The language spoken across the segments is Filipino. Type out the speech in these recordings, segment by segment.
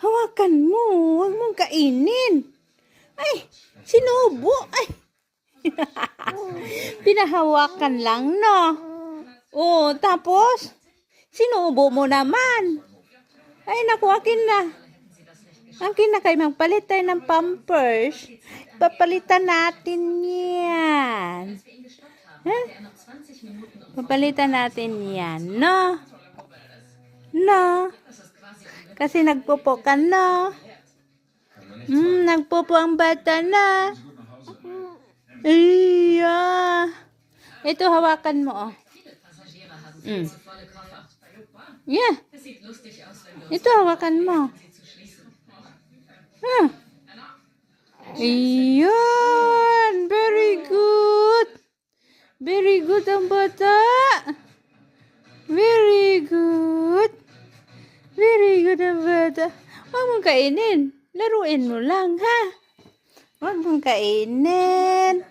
Hawakan mo. Huwag mong kainin. Ay, sinubo. Ay. Pinahawakan lang, no? Oh, tapos, sinubo mo naman. Ay, naku, akin na. Akin na kayo. Magpalit tayo ng Pampers. Papalitan natin yan. Huh? Papalitan natin yan, no? No? Kasi nagpupo ka, no? Nagpupo ang bata na. Iya. Ito, hawakan mo, oh. Yeah. Ito, hawakan mo. Iyan. Very good. Very good ang bata. Very good. Very good ang bata. Huwag mong kainin. Laruin mo lang, ha? Huwag mong kainin.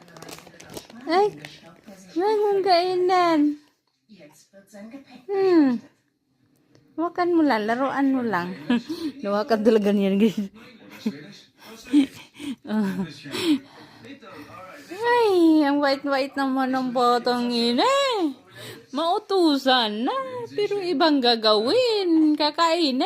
Ay, huwag mong kainin. Hawakan mo lang, laruan mo lang. Hawakan talaga niyan, guys. Ay, ang white-white naman ng botong ina. Mautusan na, pero ibang gagawin, kakainin.